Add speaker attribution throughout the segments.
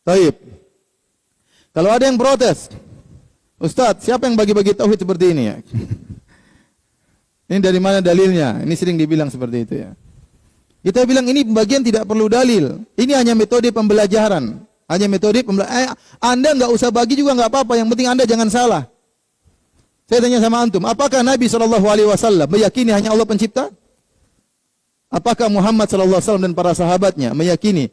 Speaker 1: Taib. Kalau ada yang protes, Ustadz, siapa yang bagi-bagi tauhid seperti ini ya? Ini dari mana dalilnya? Ini sering dibilang seperti itu ya. Kita bilang ini pembagian tidak perlu dalil. Ini hanya metode pembelajaran. Hanya metode pembelajaran. Anda nggak usah bagi juga nggak apa-apa. Yang penting Anda jangan salah. Saya tanya sama antum, apakah Nabi SAW meyakini hanya Allah pencipta? Apakah Muhammad SAW dan para sahabatnya meyakini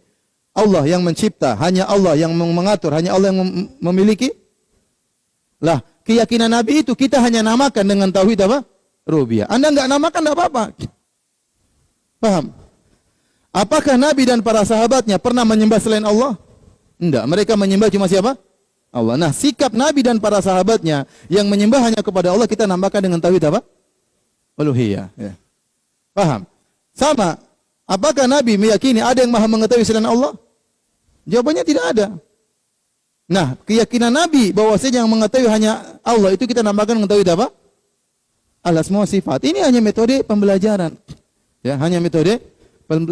Speaker 1: Allah yang mencipta, hanya Allah yang mengatur, hanya Allah yang memiliki? Lah, keyakinan Nabi itu kita hanya namakan dengan tauhid apa? Rububiyah. Anda enggak namakan enggak apa-apa. Paham? Apakah Nabi dan para sahabatnya pernah menyembah selain Allah? Enggak, mereka menyembah cuma siapa? Allah. Nah, sikap Nabi dan para sahabatnya yang menyembah hanya kepada Allah kita namakan dengan tauhid apa? Uluhiyah. Ya. Paham? Sama. Apakah Nabi meyakini ada yang maha mengetahui selain Allah? Jawabannya tidak ada. Nah, keyakinan Nabi bahwasanya yang mengetahui hanya Allah itu kita namakan dengan tauhid apa? Al-asma wa sifat. Ini hanya metode pembelajaran. Ya, hanya metode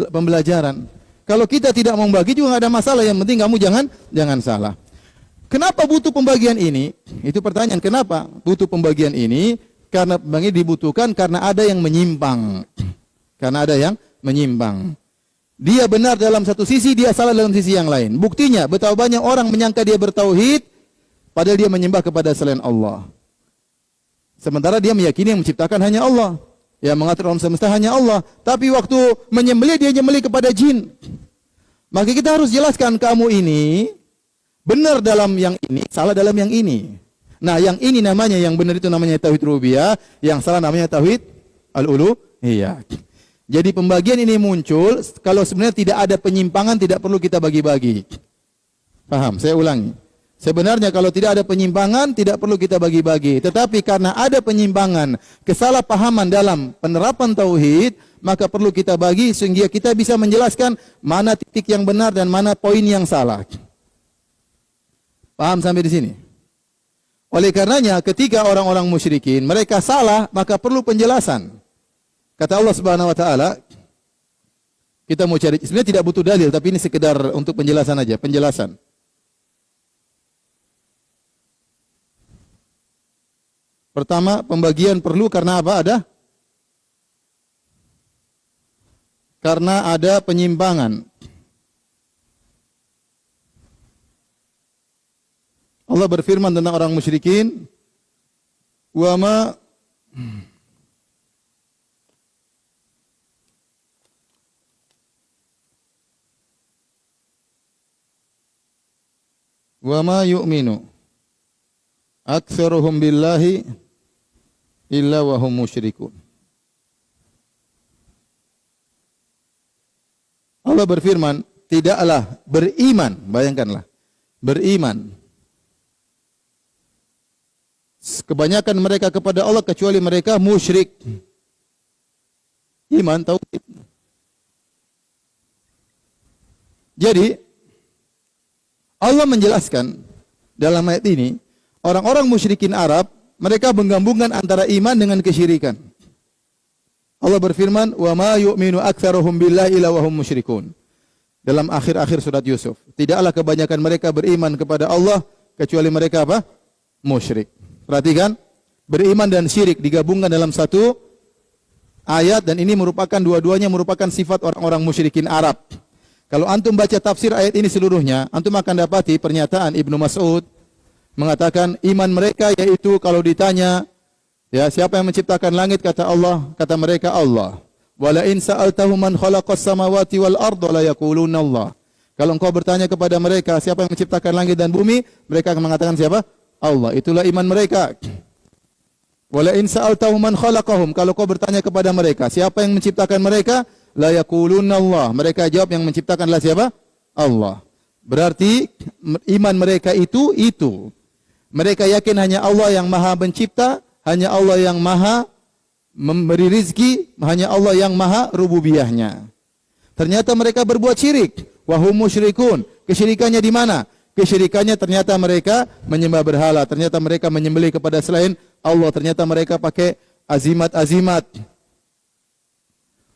Speaker 1: pembelajaran. Kalau kita tidak mau membagi juga enggak ada masalah, yang penting kamu jangan salah. Kenapa butuh pembagian ini? Itu pertanyaan, kenapa butuh pembagian ini? Karena pembagian dibutuhkan karena ada yang menyimpang. Karena ada yang menyimpang. Dia benar dalam satu sisi, dia salah dalam sisi yang lain. Buktinya, betapa banyak orang menyangka dia bertauhid, padahal dia menyembah kepada selain Allah. Sementara dia meyakini yang menciptakan hanya Allah, yang mengatur alam semesta hanya Allah. Tapi waktu menyembelih, dia menyembelih kepada jin. Maka kita harus jelaskan, kamu ini benar dalam yang ini, salah dalam yang ini. Nah, yang ini namanya, yang benar itu namanya tauhid rububiyah, yang salah namanya tauhid al-uluhiyah. Jadi pembagian ini muncul kalau sebenarnya tidak ada penyimpangan, tidak perlu kita bagi-bagi. Paham? Saya ulangi. Sebenarnya kalau tidak ada penyimpangan, tidak perlu kita bagi-bagi. Tetapi karena ada penyimpangan, kesalahpahaman dalam penerapan tauhid, maka perlu kita bagi sehingga kita bisa menjelaskan mana titik yang benar dan mana poin yang salah. Paham sampai di sini? Oleh karenanya ketika orang-orang musyrikin mereka salah, maka perlu penjelasan. Kata Allah Subhanahu wa taala, kita mau cari, sebenarnya tidak butuh dalil, tapi ini sekedar untuk penjelasan aja, penjelasan. Pertama, pembagian perlu karena apa? Karena ada penyimpangan. Allah berfirman tentang orang musyrikin, wa ma yu'minu aktsaruhum billahi illa wa hum musyrikun. Allah berfirman, tidaklah beriman, bayangkanlah, beriman kebanyakan mereka kepada Allah kecuali mereka musyrik. Iman tauhid. Jadi Allah menjelaskan dalam ayat ini, orang-orang musyrikin Arab, mereka menggabungkan antara iman dengan kesyirikan. Allah berfirman, "Wa ma yu'minu aktsaruhum billahi illa wa hum musyrikun." Dalam akhir-akhir surat Yusuf, tidaklah kebanyakan mereka beriman kepada Allah kecuali mereka apa? Musyrik. Perhatikan, beriman dan syirik digabungkan dalam satu ayat, dan ini merupakan dua-duanya merupakan sifat orang-orang musyrikin Arab. Kalau antum baca tafsir ayat ini seluruhnya, antum akan dapati pernyataan Ibnu Mas'ud mengatakan iman mereka yaitu kalau ditanya, ya siapa yang menciptakan langit, kata Allah, kata mereka Allah. Wala in sa'altahu man khalaqas samawati wal arda la yaquluna Allah. Kalau engkau bertanya kepada mereka siapa yang menciptakan langit dan bumi, mereka akan mengatakan siapa? Allah. Itulah iman mereka. Wala in sa'altahu man khalaqahum, kalau kau bertanya kepada mereka siapa yang menciptakan mereka, la yaquluna Allah. Mereka jawab yang menciptakanlah siapa? Allah. Berarti iman mereka itu. Mereka yakin hanya Allah yang maha mencipta, hanya Allah yang maha memberi rizki, hanya Allah yang maha rububiyahnya. Ternyata mereka berbuat syirik. Wahum musyrikun. Kesyirikannya di mana? Kesyirikannya ternyata mereka menyembah berhala. Ternyata mereka menyembelih kepada selain Allah. Ternyata mereka pakai azimat-azimat.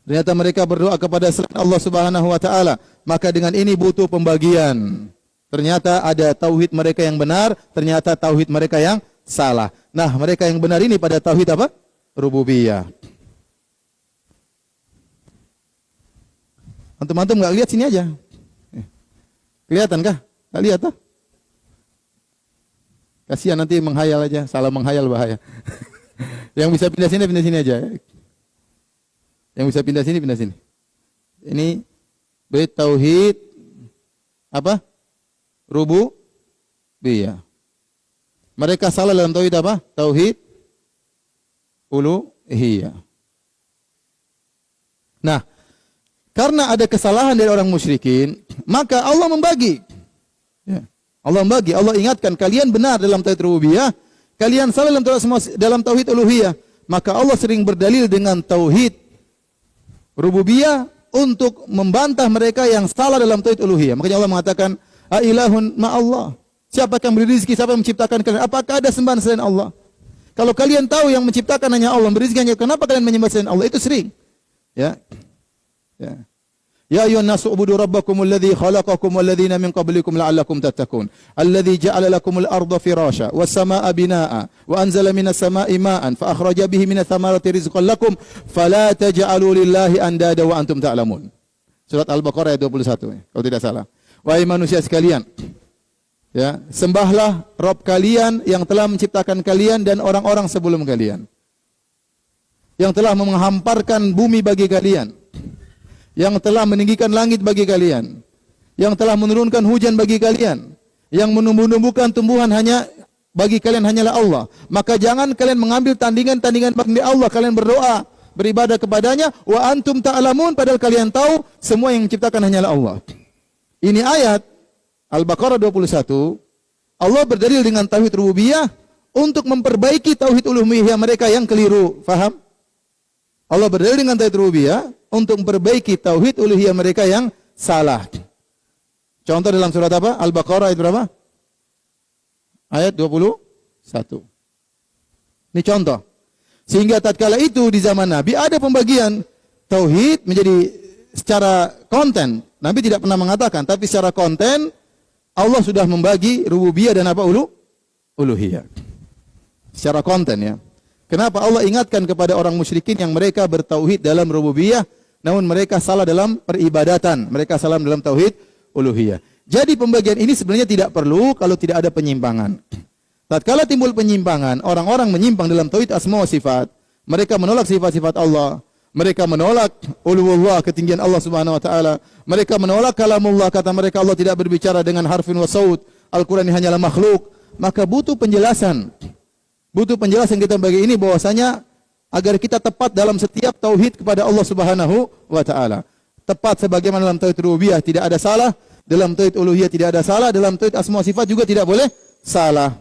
Speaker 1: Ternyata mereka berdoa kepada selain Allah Subhanahu wa taala. Maka dengan ini butuh pembagian. Ternyata ada tauhid mereka yang benar, ternyata tauhid mereka yang salah. Nah, mereka yang benar ini pada tauhid apa? Rububiyah. Antum-antum nggak lihat sini aja. Kelihatan kah? Nggak lihat tuh? Kasihan nanti menghayal aja, salah menghayal bahaya. Yang bisa pindah sini aja. Yang bisa pindah sini. Ini bait tauhid apa? Rububiyah. Mereka salah dalam tauhid apa? Tauhid uluhiyah. Nah, karena ada kesalahan dari orang musyrikin, maka Allah membagi. Ya. Allah membagi, Allah ingatkan kalian benar dalam tauhid rububiyah, kalian salah dalam tauhid uluhiyah. Maka Allah sering berdalil dengan tauhid rububiyah untuk membantah mereka yang salah dalam tauhid uluhiyah. Makanya Allah mengatakan, "Ailahun ma'allah." Siapa yang beri rezeki, siapa yang menciptakan kalian? Apakah ada sembahan selain Allah? Kalau kalian tahu yang menciptakan hanya Allah, beri rezeki hanya, kenapa kalian menyembah selain Allah? Itu sering. Ya. Ya. Ya ayyuhan nasu ubudu rabbakumul ladzi khalaqakum wal ladzina min qablikum la'allakum tattaqun. Alladzi ja'ala lakumul arda firasya was samaa'a binaa'a wa anzala minas samaa'i maa'an fa akhraja bihi minats thamarati rizqan lakum fala taj'alu lillahi andada wa antum ta'lamun. Surat Al-Baqarah ayat 21 kalau tidak salah. Wahai manusia sekalian, ya, sembahlah Rabb kalian yang telah menciptakan kalian dan orang-orang sebelum kalian. Yang telah menghamparkan bumi bagi kalian. Yang telah meninggikan langit bagi kalian, yang telah menurunkan hujan bagi kalian, yang menumbuh-numbuhkan tumbuhan hanya bagi kalian hanyalah Allah. Maka jangan kalian mengambil tandingan-tandingan bagi Allah. Kalian berdoa, beribadah kepadanya, wa antum ta'lamun, padahal kalian tahu semua yang menciptakan hanyalah Allah. Ini ayat Al-Baqarah 21. Allah berdalil dengan tauhid rububiyah untuk memperbaiki tauhid uluhiyah mereka yang keliru. Faham? Allah berdalil dengan tauhid rububiyah untuk memperbaiki tauhid uluhiyah mereka yang salah. Contoh dalam surat apa? Al-Baqarah ayat berapa? Ayat 21. Ini contoh. Sehingga tatkala itu di zaman Nabi ada pembagian tauhid menjadi secara konten. Nabi tidak pernah mengatakan, tapi secara konten Allah sudah membagi rububiyah dan apa? Uluhiyah. Secara konten ya. Kenapa Allah ingatkan kepada orang musyrikin yang mereka bertauhid dalam rububiyah, namun mereka salah dalam peribadatan, mereka salah dalam tauhid uluhiyah. Jadi pembagian ini sebenarnya tidak perlu kalau tidak ada penyimpangan. Tatkala timbul penyimpangan, orang-orang menyimpang dalam tauhid asma wa sifat, mereka menolak sifat-sifat Allah, mereka menolak uluhullah, ketinggian Allah Subhanahu wa taala, mereka menolak kalamullah, kata mereka Allah tidak berbicara dengan harfin wa saut, Al-Qur'an ini hanyalah makhluk, maka butuh penjelasan. Butuh penjelasan kita bagi ini bahwasanya agar kita tepat dalam setiap tauhid kepada Allah Subhanahu wa taala. Tepat sebagaimana dalam tauhid rububiyah tidak ada salah, dalam tauhid uluhiyah tidak ada salah, dalam tauhid asma wa sifat juga tidak boleh salah.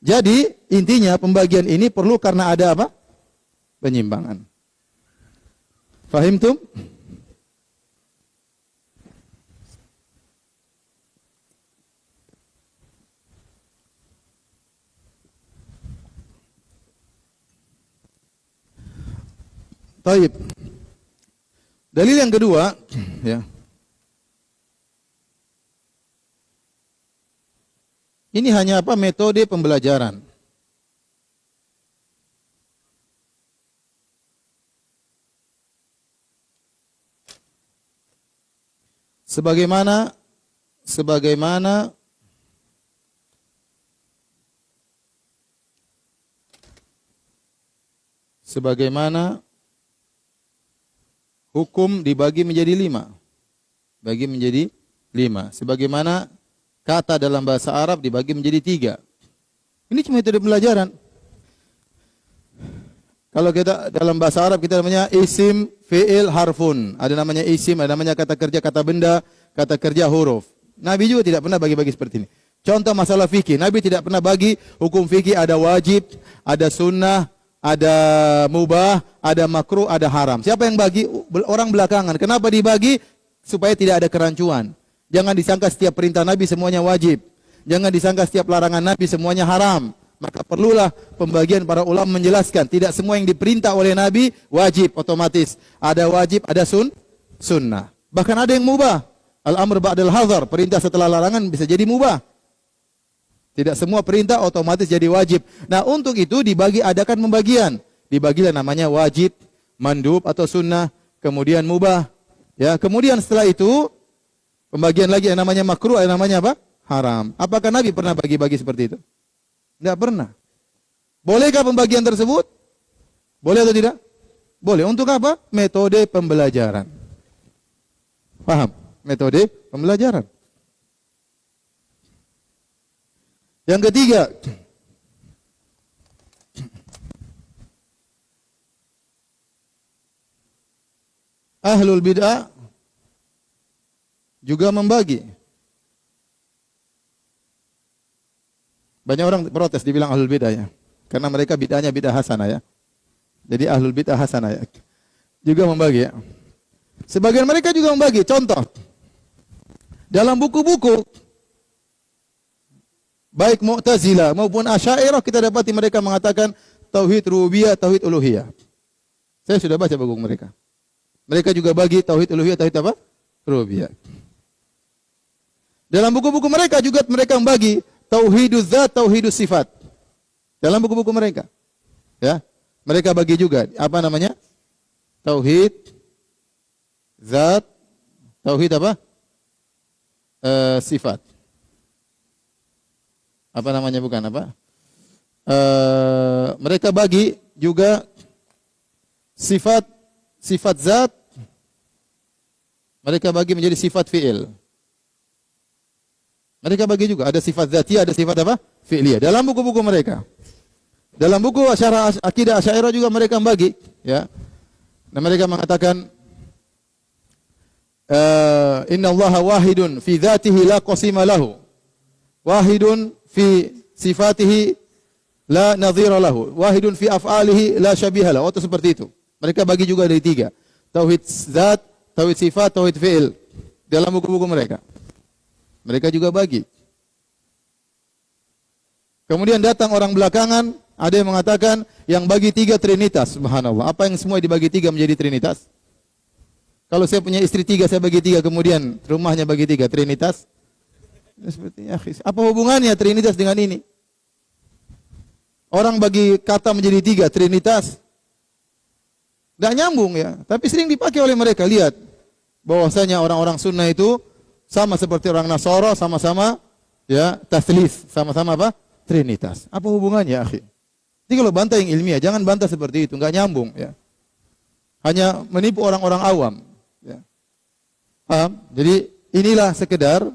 Speaker 1: Jadi intinya pembagian ini perlu karena ada apa? Penyimpangan. Fahimtum? Taib. Dalil yang kedua, ya. Ini hanya apa? Metode pembelajaran. Sebagaimana hukum dibagi menjadi 5. Bagi menjadi 5. Sebagaimana kata dalam bahasa Arab dibagi menjadi 3. Ini cuma metode pembelajaran. Kalau kita dalam bahasa Arab kita namanya isim, fi'il, harfun. Ada namanya isim, ada namanya kata kerja, kata benda, kata kerja, huruf. Nabi juga tidak pernah bagi-bagi seperti ini. Contoh masalah fikih, Nabi tidak pernah bagi hukum fikih ada wajib, ada sunnah, ada mubah, ada makruh, ada haram. Siapa yang bagi? Orang belakangan. Kenapa dibagi? Supaya tidak ada kerancuan. Jangan disangka setiap perintah Nabi semuanya wajib. Jangan disangka setiap larangan Nabi semuanya haram. Maka perlulah pembagian para ulama menjelaskan. Tidak semua yang diperintah oleh Nabi wajib otomatis. Ada wajib, ada sunnah. Bahkan ada yang mubah. Al-amr ba'dal hazar, perintah setelah larangan bisa jadi mubah. Tidak semua perintah otomatis jadi wajib. Nah, untuk itu adakan pembagian. Dibagilah namanya wajib, mandub atau sunnah, kemudian mubah. Ya, kemudian setelah itu pembagian lagi yang namanya makruh, yang namanya apa? Haram. Apakah Nabi pernah bagi-bagi seperti itu? Tidak pernah. Bolehkah pembagian tersebut? Boleh atau tidak? Boleh. Untuk apa? Metode pembelajaran. Paham? Metode pembelajaran. Yang ketiga, ahlul bid'ah juga membagi. Banyak orang protes dibilang ahlul bid'ah ya. Karena mereka bid'ahnya bid'ah hasanah ya. Jadi ahlul bid'ah hasanah ya. Juga membagi ya. Sebagian mereka juga membagi. Contoh, dalam buku-buku baik Mu'tazilah maupun Asy'ariyah kita dapati mereka mengatakan tauhid rububiyah, tauhid uluhiyah. Saya sudah baca buku mereka. Mereka juga bagi tauhid uluhiyah, tauhid apa? Rububiyah. Dalam buku-buku mereka juga mereka membagi tauhiduz zat, tauhidus sifat. Dalam buku-buku mereka. Ya. Mereka bagi juga apa namanya? Tauhid zat, tauhid apa? Sifat. Apa namanya bukan apa? Mereka bagi juga sifat zat. Mereka bagi menjadi sifat fi'il. Mereka bagi juga ada sifat zatiyah, ada sifat apa? Fi'liyah. Dalam buku-buku mereka. Dalam buku Syarah Aqidah Asy'ariyah juga mereka bagi, ya. Dan mereka mengatakan inna Allaha wahidun fi dzatihi la qasima lahu. Wahidun fi sifatihi la nadhira lahu. Wahidun fi af'alihi la syabiha lahu. Atau seperti itu. Mereka bagi juga dari tiga. Tauhid zat, tauhid sifat, tauhid fi'il. Dalam buku-buku mereka. Mereka juga bagi. Kemudian datang orang belakangan, ada yang mengatakan yang bagi tiga trinitas. Subhanallah. Apa yang semua dibagi tiga menjadi trinitas? Kalau saya punya istri tiga, saya bagi tiga, kemudian rumahnya bagi tiga, trinitas. Sepertinya, apa hubungannya trinitas dengan ini? Orang bagi kata menjadi tiga, trinitas. Tidak nyambung ya. Tapi sering dipakai oleh mereka. Lihat, bahwasanya orang-orang sunnah itu sama seperti orang Nasara, sama-sama ya taslis, sama-sama apa? Trinitas. Apa hubungannya, akhi? Jadi kalau bantah yang ilmiah, jangan bantah seperti itu, enggak nyambung ya. Hanya menipu orang-orang awam. Ya. Paham? Jadi inilah sekedar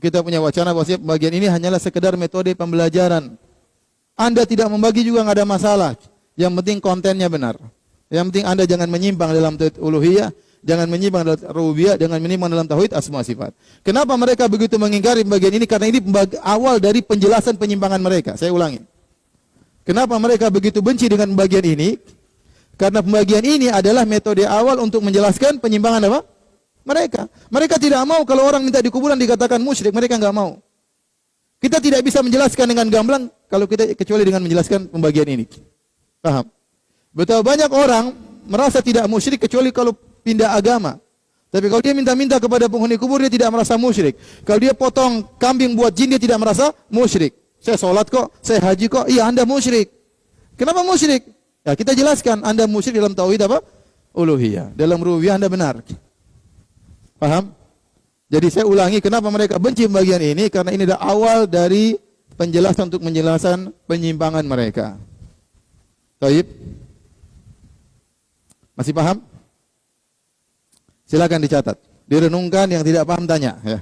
Speaker 1: kita punya wacana bahwa bagian ini hanyalah sekedar metode pembelajaran. Anda tidak membagi juga enggak ada masalah. Yang penting kontennya benar. Yang penting Anda jangan menyimpang dalam tauhid uluhiyah, jangan menyimpang dalam rububiyah, jangan menyimpang dalam tauhid asma sifat. Kenapa mereka begitu mengingkari bagian ini? Karena ini awal dari penjelasan penyimpangan mereka. Saya ulangi. Kenapa mereka begitu benci dengan bagian ini? Karena pembagian ini adalah metode awal untuk menjelaskan penyimpangan apa? Mereka. Mereka tidak mau kalau orang minta di kuburan dikatakan musyrik, mereka enggak mau. Kita tidak bisa menjelaskan dengan gamblang kalau kita kecuali dengan menjelaskan pembagian ini. Paham? Betapa banyak orang merasa tidak musyrik kecuali kalau pindah agama. Tapi kalau dia minta-minta kepada penghuni kubur dia tidak merasa musyrik. Kalau dia potong kambing buat jin dia tidak merasa musyrik. Saya sholat kok, saya haji kok, iya Anda musyrik. Kenapa musyrik? Ya kita jelaskan, Anda musyrik dalam tauhid apa? Uluhiyah. Dalam rububiyah Anda benar. Paham? Jadi saya ulangi, kenapa mereka benci bagian ini? Karena ini adalah awal dari penjelasan untuk menjelaskan penyimpangan mereka. Taib? Masih paham? Silakan dicatat. Direnungkan, yang tidak paham tanya. Ya.